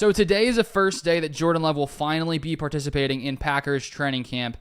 So today is the first day that Jordan Love will finally be participating in Packers training camp,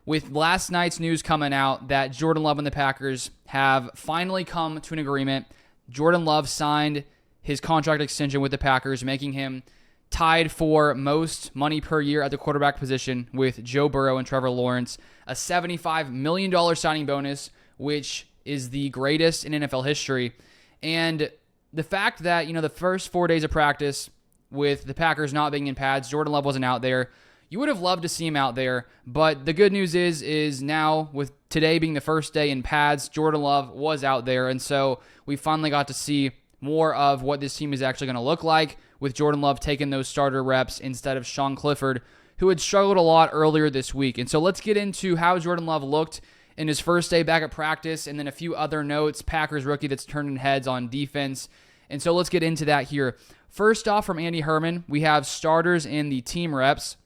with last night's news coming out that Jordan Love and the Packers have finally come to an agreement. Jordan Love signed his contract extension with the Packers, making him tied for most money per year at the quarterback position with Joe Burrow and Trevor Lawrence, a $75 million signing bonus, which is the greatest in NFL history. And the fact that, the first 4 days of practice with the Packers not being in pads, Jordan Love wasn't out there. You would have loved to see him out there, but the good news is now, with today being the first day in pads, Jordan Love was out there, and so we finally got to see more of what this team is actually going to look like, with Jordan Love taking those starter reps instead of Sean Clifford, who had struggled a lot earlier this week. And so let's get into how Jordan Love looked in his first day back at practice, and then a few other notes. Packers rookie that's turning heads on defense. And so let's get into that here. First off, from Andy Herman, we have starters in the team reps.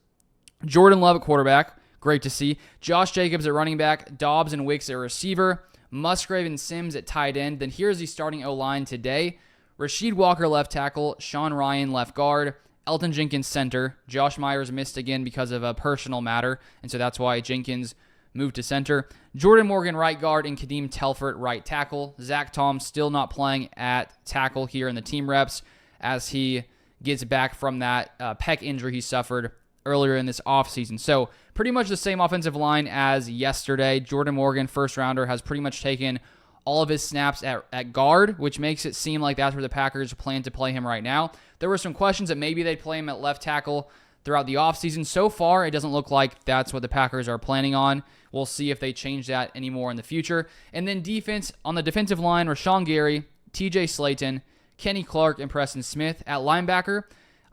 Jordan Love at quarterback, great to see. Josh Jacobs at running back. Dobbs and Wicks at receiver. Musgrave and Sims at tight end. Then here's the starting O-line today. Rasheed Walker left tackle. Sean Ryan left guard. Elton Jenkins center. Josh Myers missed again because of a personal matter, and so that's why Jenkins moved to center. Jordan Morgan right guard and Kadeem Telfort right tackle. Zach Tom still not playing at tackle here in the team reps as he gets back from that pec injury he suffered earlier in this offseason. So pretty much the same offensive line as yesterday. Jordan Morgan, first rounder, has pretty much taken all of his snaps at guard, which makes it seem like that's where the Packers plan to play him right now. There were some questions that maybe they'd play him at left tackle throughout the offseason. So far, it doesn't look like that's what the Packers are planning on. We'll see if they change that anymore in the future. And then defense, on the defensive line, Rashawn Gary, TJ Slayton, Kenny Clark, and Preston Smith. At linebacker,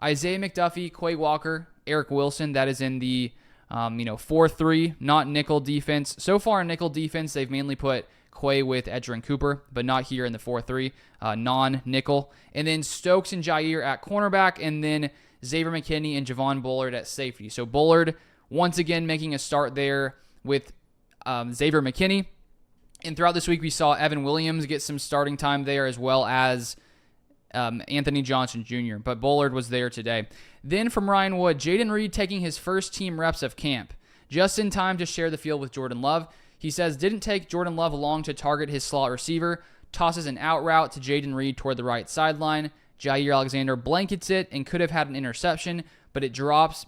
Isaiah McDuffie, Quay Walker, Eric Wilson. That is in the 4-3, not nickel defense. So far in nickel defense, they've mainly put Quay with Edgerrin Cooper, but not here in the 4-3, non-nickel. And then Stokes and Jair at cornerback, and then Xavier McKinney and Javon Bullard at safety. So Bullard, once again, making a start there with Xavier McKinney. And throughout this week, we saw Evan Williams get some starting time there, as well as Anthony Johnson Jr., but Bullard was there today. Then from Ryan Wood, Jayden Reed taking his first team reps of camp, just in time to share the field with Jordan Love. He says, didn't take Jordan Love long to target his slot receiver, tosses an out route to Jayden Reed toward the right sideline. Jair Alexander blankets it and could have had an interception, but drops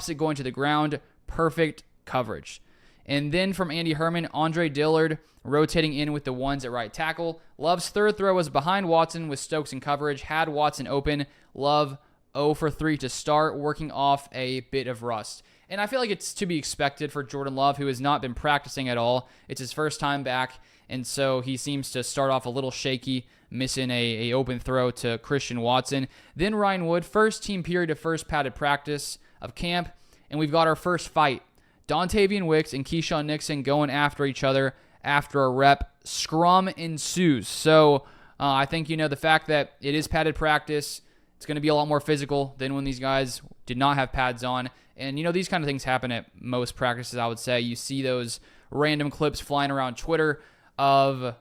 it going to the ground. Perfect coverage. And then from Andy Herman, Andre Dillard rotating in with the ones at right tackle. Love's third throw was behind Watson with Stokes in coverage, had Watson open. Love 0 for 3 to start, working off a bit of rust. And I feel like it's to be expected for Jordan Love, who has not been practicing at all. It's his first time back, and so he seems to start off a little shaky, missing a open throw to Christian Watson. Then Ryan Wood, first team period of first padded practice of camp, and we've got our first fight. Dontavian Wicks and Keyshawn Nixon going after each other after a rep. Scrum ensues. So I think, the fact that it is padded practice, it's going to be a lot more physical than when these guys did not have pads on. And, these kind of things happen at most practices, I would say. You see those random clips flying around Twitter of,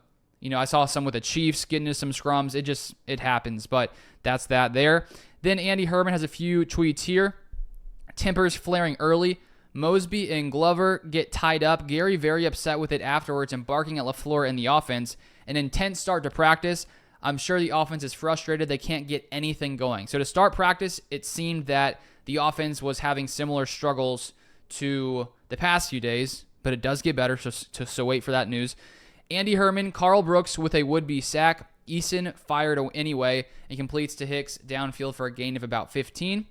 I saw some with the Chiefs getting into some scrums. It happens, but that's that there. Then Andy Herman has a few tweets here. Tempers flaring early. Mosby and Glover get tied up. Gary very upset with it afterwards and barking at LaFleur and the offense. An intense start to practice. I'm sure the offense is frustrated. They can't get anything going. So to start practice, it seemed that the offense was having similar struggles to the past few days, but it does get better, so wait for that news. Andy Herman, Carl Brooks with a would-be sack. Eason fired anyway and completes to Hicks downfield for a gain of about 15.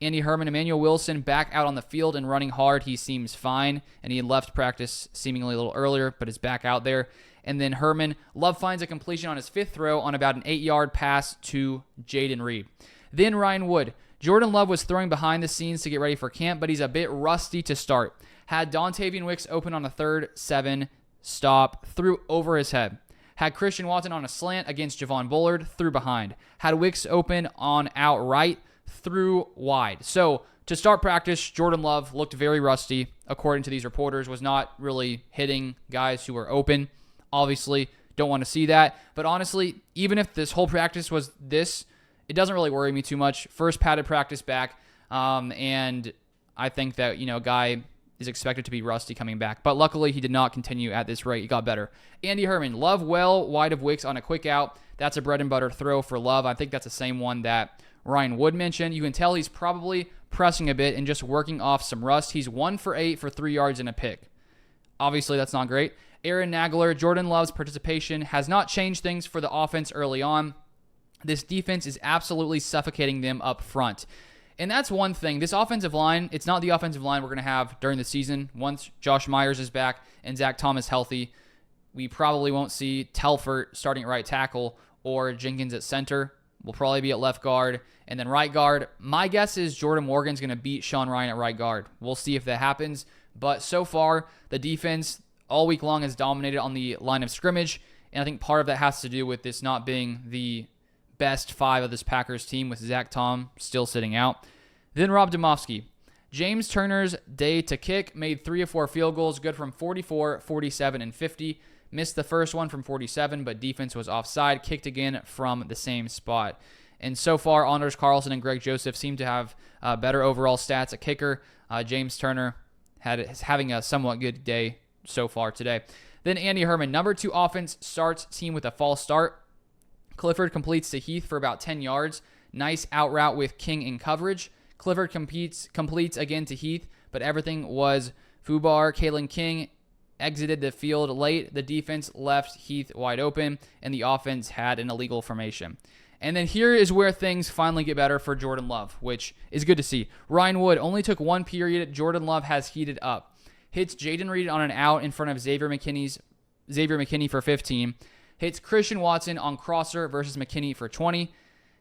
Andy Herman, Emmanuel Wilson back out on the field and running hard. He seems fine, and he had left practice seemingly a little earlier, but is back out there. And then Herman, Love finds a completion on his fifth throw on about an 8-yard pass to Jayden Reed. Then Ryan Wood. Jordan Love was throwing behind the scenes to get ready for camp, but he's a bit rusty to start. Had Dontavian Wicks open on a 3rd-7 stop, threw over his head. Had Christian Watson on a slant against Javon Bullard, threw behind. Had Wicks open on outright, threw wide. So to start practice, Jordan Love looked very rusty, according to these reporters, was not really hitting guys who were open. Obviously, don't want to see that. But honestly, even if this whole practice was this, it doesn't really worry me too much. First padded practice back, and I think that, a guy is expected to be rusty coming back. But luckily, he did not continue at this rate. He got better. Andy Herman, Love well wide of Wicks on a quick out. That's a bread and butter throw for Love. I think that's the same one that Ryan Wood mentioned. You can tell he's probably pressing a bit and just working off some rust. He's 1 for 8 for 3 yards and a pick. Obviously, that's not great. Aaron Nagler, Jordan Love's participation has not changed things for the offense early on. This defense is absolutely suffocating them up front. And that's one thing. This offensive line, it's not the offensive line we're going to have during the season. Once Josh Myers is back and Zach Thomas healthy, we probably won't see Telfort starting at right tackle or Jenkins at center. We'll probably be at left guard. And then right guard, my guess is Jordan Morgan's going to beat Sean Ryan at right guard. We'll see if that happens. But so far, the defense all week long has dominated on the line of scrimmage. And I think part of that has to do with this not being the best 5 of this Packers team, with Zach Tom still sitting out. Then Rob Demovsky. James Turner's day to kick, made 3 of 4 field goals, good from 44, 47, and 50. Missed the first one from 47, but defense was offside. Kicked again from the same spot. And so far, Anders Carlson and Greg Joseph seem to have better overall stats at kicker. James Turner is having a somewhat good day so far today. Then Andy Herman, number 2 offense, starts team with a false start. Clifford completes to Heath for about 10 yards. Nice out route with King in coverage. Clifford completes again to Heath, but everything was Fubar. Kalen King exited the field late. The defense left Heath wide open, and the offense had an illegal formation. And then here is where things finally get better for Jordan Love, which is good to see. Ryan Wood only took 1 period. Jordan Love has heated up. Hits Jaden Reed on an out in front of Xavier McKinney for 15. Hits Christian Watson on crosser versus McKinney for 20.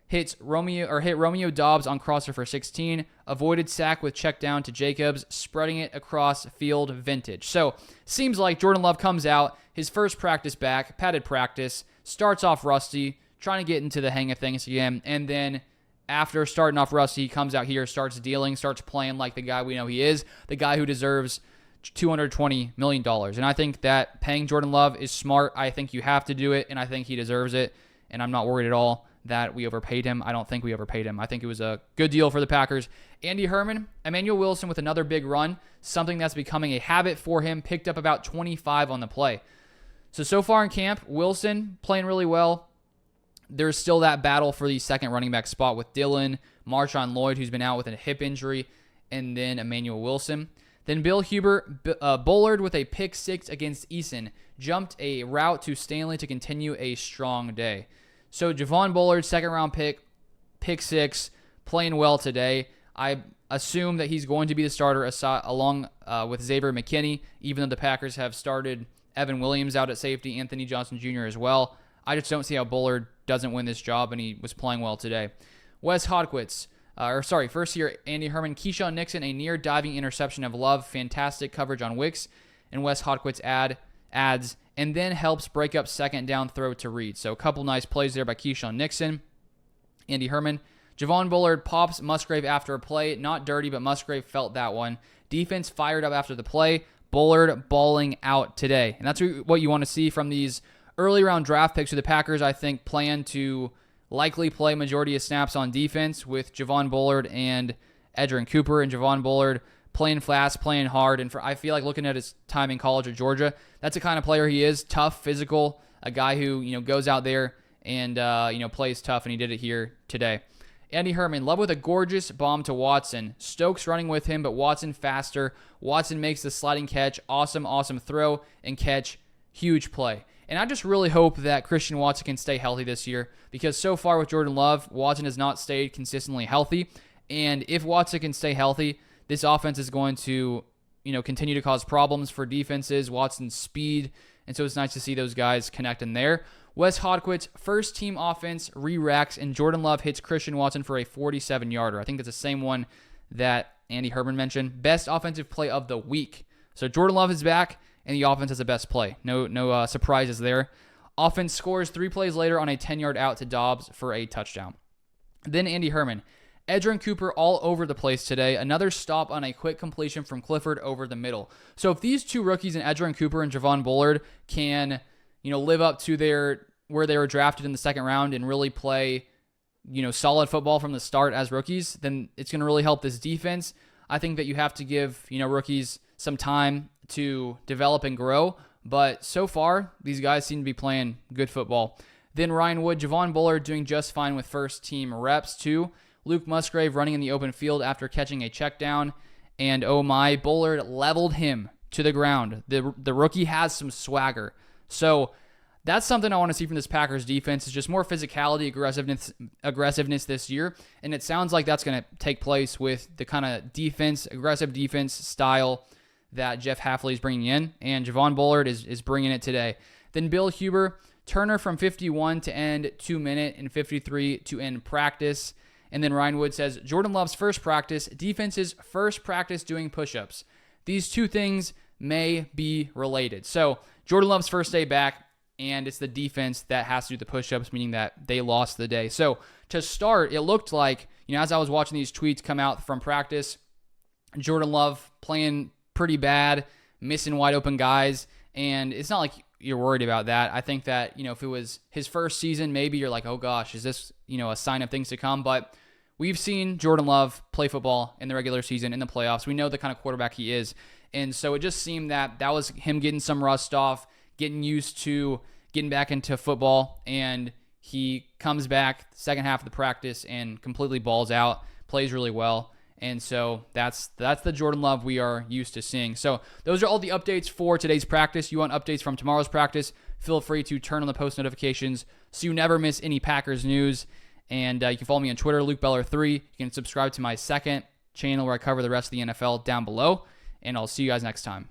Hit Romeo Dobbs on crosser for 16. Avoided sack with check down to Jacobs, spreading it across field vintage. So, seems like Jordan Love comes out, his first practice back, padded practice, starts off rusty, trying to get into the hang of things again, and then after starting off rusty, he comes out here, starts dealing, starts playing like the guy we know he is, the guy who deserves $220 million. And I think that paying Jordan Love is smart. I think you have to do it, and I think he deserves it. And I'm not worried at all that we overpaid him. I don't think we overpaid him. I think it was a good deal for the Packers. Andy Herman, Emmanuel Wilson with another big run, something that's becoming a habit for him, picked up about 25 on the play. So far in camp, Wilson playing really well. There's still that battle for the second running back spot with Dillon, Marshawn Lloyd, who's been out with a hip injury, and then Emmanuel Wilson. Then Bill Huber, Bullard with a pick 6 against Eason, jumped a route to Stanley to continue a strong day. So Javon Bullard, second round pick 6, playing well today. I assume that he's going to be the starter along with Xavier McKinney, even though the Packers have started Evan Williams out at safety, Anthony Johnson Jr. as well. I just don't see how Bullard doesn't win this job, and he was playing well today. Wes Hodkwitz. First here, Andy Herman, Keyshawn Nixon, a near diving interception of Love, fantastic coverage on Wicks, and Wes Hodkwitz adds, and then helps break up second down throw to Reed. So a couple nice plays there by Keyshawn Nixon. Andy Herman. Javon Bullard pops Musgrave after a play. Not dirty, but Musgrave felt that one. Defense fired up after the play. Bullard balling out today. And that's what you want to see from these early round draft picks. So the Packers, I think, plan to likely play majority of snaps on defense with Javon Bullard and Edgerrin Cooper. And Javon Bullard playing fast, playing hard. And I feel like looking at his time in college at Georgia, that's the kind of player he is. Tough, physical, a guy who goes out there and plays tough, and he did it here today. Andy Herman, Love with a gorgeous bomb to Watson. Stokes running with him, but Watson faster. Watson makes the sliding catch. Awesome throw and catch. Huge play. And I just really hope that Christian Watson can stay healthy this year, because so far with Jordan Love, Watson has not stayed consistently healthy. And if Watson can stay healthy, this offense is going to, continue to cause problems for defenses, Watson's speed. And so it's nice to see those guys connect in there. Wes Hodkwitz, first team offense, re-racks, and Jordan Love hits Christian Watson for a 47-yarder. I think that's the same one that Andy Herman mentioned. Best offensive play of the week. So Jordan Love is back, and the offense has the best play. No surprises there. Offense scores 3 plays later on a 10-yard out to Dobbs for a touchdown. Then Andy Herman. Edgerrin Cooper all over the place today. Another stop on a quick completion from Clifford over the middle. So if these two rookies, in Edgerrin Cooper and Javon Bullard, can live up to where they were drafted in the second round and really play solid football from the start as rookies, then it's going to really help this defense. I think that you have to give, rookies some time to develop and grow. But so far, these guys seem to be playing good football. Then Ryan Wood, Javon Bullard doing just fine with first-team reps too. Luke Musgrave running in the open field after catching a check down. And oh my, Bullard leveled him to the ground. The rookie has some swagger. So that's something I want to see from this Packers defense, is just more physicality, aggressiveness this year. And it sounds like that's going to take place with the kind of aggressive defense style that Jeff Hafley is bringing in. And Javon Bullard is bringing it today. Then Bill Huber, Turner from 51 to end 2 minute and 53 to end practice. And then Ryan Wood says, Jordan Love's first practice, defense's first practice doing push-ups. These two things may be related. So Jordan Love's first day back, and it's the defense that has to do the push-ups, meaning that they lost the day. So to start, it looked like, as I was watching these tweets come out from practice, Jordan Love playing pretty bad, missing wide open guys, and it's not like you're worried about that. I think that, if it was his first season, maybe you're like, oh gosh, is this, a sign of things to come? But we've seen Jordan Love play football in the regular season, in the playoffs. We know the kind of quarterback he is. And so it just seemed that was him getting some rust off, getting used to getting back into football, and he comes back second half of the practice and completely balls out, plays really well. And so that's the Jordan Love we are used to seeing. So those are all the updates for today's practice. You want updates from tomorrow's practice, feel free to turn on the post notifications so you never miss any Packers news. And you can follow me on Twitter, LukeBeller3. You can subscribe to my second channel where I cover the rest of the NFL down below. And I'll see you guys next time.